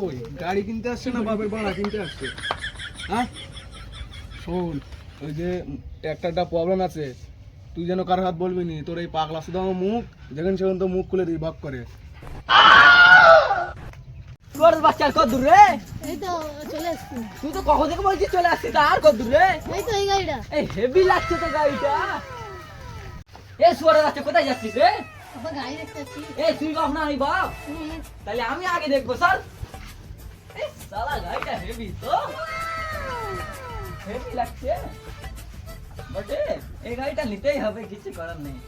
ওই গাড়ি কিনতে আসছে না বাপের ভাড়া কিনতে আসছে? হ্যাঁ শোন, ওই যে ট্র্যাক্টরটা প্রবলেম আছে, তুই যেন কারোর হাত বলবি নি। তোর এই পাগলা শুধু আমার মুখ যেখানে সেখানে তো মুখ খুলে দিই ভাগ করে। তোর বাচ্চার কত দূর রে? এই তো চলে আসছি। তুই তো কখন থেকে বলছিস চলে আসছিস, আর কত দূর রে? এই তো এই গাড়িটা। এই হেভি লাগছে তো গাড়িটা। এ সুয়ারের বাচ্চা কোথায় যাচ্ছিস রে? আবার গাড়ি দেখতে আসছি। এই তুই বাপ না আমি বাপ, হুম, তাহলে আমি আগে দেখবো স্যার। এই সালা গাড়িটা হেভি তো, হেভি লাগছে বটে। এই গাড়িটা নিতেই হবে, কিছু করার নেই।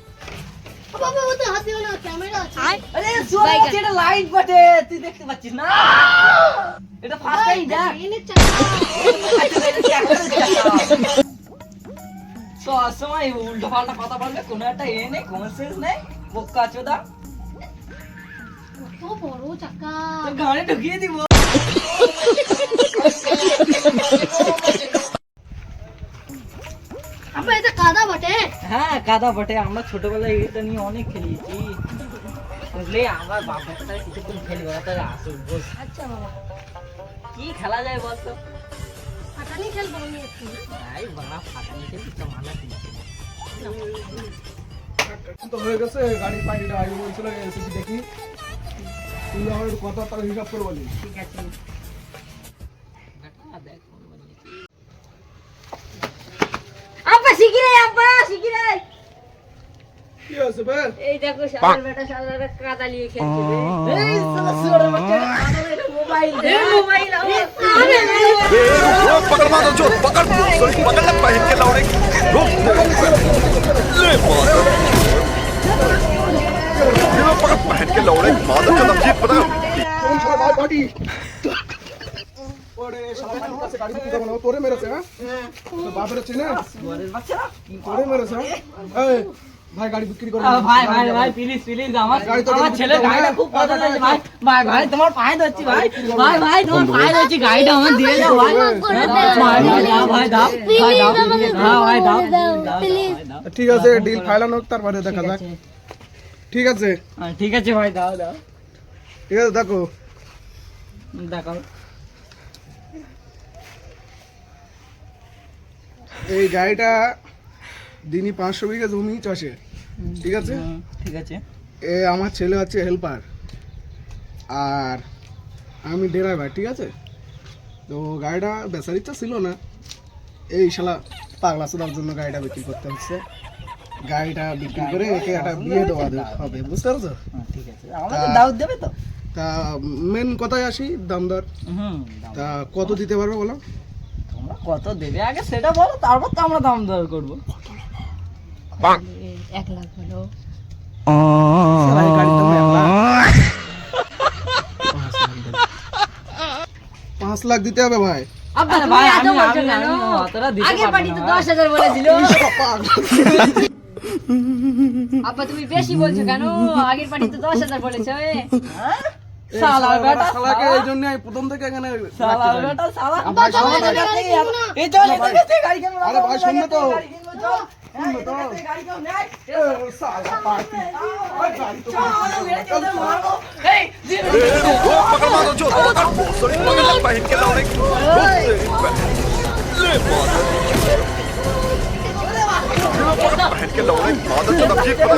বাবা ও তো হাত দিও না, ক্যামেরা আছে। আরে সুয়ারের বাচ্চা, এটা লাইট বটে, তুই দেখতে পাচ্ছিস না? এটা ফার্স্ট টাইম দেখ। ট্রেনের চাকা। তো সময় উল্টো পাল্টা কথা বলবে, কোনো একটা এ নেই, কোন সেন্স নেই, বোকা চোদা। কত বড় চাকা। তোর গাড়ি ঢুকিয়ে দিব। আব্বা এটা কাদা বটে। হ্যাঁ কাদা বটে, আমরা ছোটবেলায় এটা নিয়ে অনেক খেলেছি। বুঝলি, আমার বাবার সাথে কিছুক্ষণ খেলি, ওরা তাহলে আসুক বস। আচ্ছা বাবা, কি খেলা যায় বলতো? হাঁটানি খেলবো আমি একটু। এই বাবা ফাটা নিচে পিছা মানা দিচ্ছে। তো হয়ে গেছে, গাড়ির পার্টিটা আগে বলছিল এসে দেখি। তুই আমার একটু কথা তার হিসাব করে বলি। ঠিক আছে বেটা, দেখ ফোন বানিয়েছি। আব্বা শিখিরে, আব্বা শিখিরে। কি আছে বে? এই দেখো শালার বেটা শালার কাদা নিয়ে খেলছে রে। এই সালা সুয়ারের বাচ্চা, আমার এটা মোবাইল দে। মোবাইল আমার। वो पकड़ मारो जो पकड़ पकड़ ले पहन के लौड़े रोक ले मार ये लो पकड़ पहन के लौड़े मार चला जीत पता কোন শালা গাড়ি পার্টি? ওরে শালা গাড়ির কাছে গাড়ি দিতে দেবো না, ও তোরে মেরেছে। হ্যাঁ তোর বাপের চিনে সুয়ারের বাচ্চা তোরে মেরেছে। এই ভাই গাড়ি বিক্রি করে ভাই ভাই ভাই প্লিজ প্লিজ, আমার গাড়ি তো আমার বিক্রি ছেলে করবো গাড়িটা না। খুব পছন্দ হয়েছে ভাই। ভাই ভাই তোমার পায়ে ধরছি ভাই, ভাই ভাই তোমার পায়ে ধরছি, গাড়িটা আমার দিয়ে দাও ভাই। ভাই ভাই দাও, ভাই দাও, ভাই দাও, হ্যাঁ ভাই দাও, প্লিজ। ঠিক আছে, ডিল ফাইনাল হোক, তারপরে দেখা যাক। ঠিক আছে হ্যাঁ, ঠিক আছে ভাই দাও দাও, ঠিক আছে দেখো। দেখো এই গাড়িটা দিনই 500 বিঘা জমি চাষে, ঠিক আছে। ঠিক আছে। এ আমার ছেলে হচ্ছে হেল্পার, আর আমি ড্রাইভার, ঠিক আছে। তো গাড়িটা বেচার ইচ্ছা ছিল না, এই শালা পাগলা চোদার জন্য গাড়িটা বিক্রি করতে হচ্ছে। গাড়িটা বিক্রি করে একে একটা বিয়ে দেওয়া হবে, বুঝতে পারছো? হ্যাঁ, ঠিক আছে, আমাদের দাওয়াত দেবে তো? তা মেন কথায় আসি, দাম দর। হুম, দাও। তা কত দিতে পারবে বলো? তোমরা কত দেবে আগে সেটা বলো, তারপর তো আমরা দাম দর করবো। 1 লাখ হলো। শালা এই গাড়ির দাম 1 লাখ। 5 লাখ দিতে হবে ভাই। আব্বা আরে তুমি ভাই, এত আমি- বলছো আমি- কেন? আমি অতটা দিতে আগের পারবো পার্টি তো না। 10,000 বলেছিল। আব্বা তুমি বেশি বলছো কেন? আগের পার্টি তো 10,000 বলেছে। এই শালার বেটা, শালাকে শালা। এই জন্য আমি প্রথম থেকে এখানে শালা রাখতে পারি। বেটা, শালা। আব্বা, শালা শালা বেটা, গাড়ি এই কিনবো না। এই চল, এদিকে এসে গাড়ি কিনবো না, আরে ভাই, চল, শুনবে তো? গাড়ি কিনবো, চল। হ্যাঁ, শুনবে তো? এদিকে এসে গাড়ি কেউ নেয়। এ, শালা পার্টি। ওই গাড়ি তো চল, মেরে কেউ দেবে, মারবো। এই, দিয়ে দে। वो पकड़ मारो जो पकड़ पकड़ ले पहन के लौड़े रोक ले मार ये लो पकड़ पहन के लौड़े मार चला जीत पता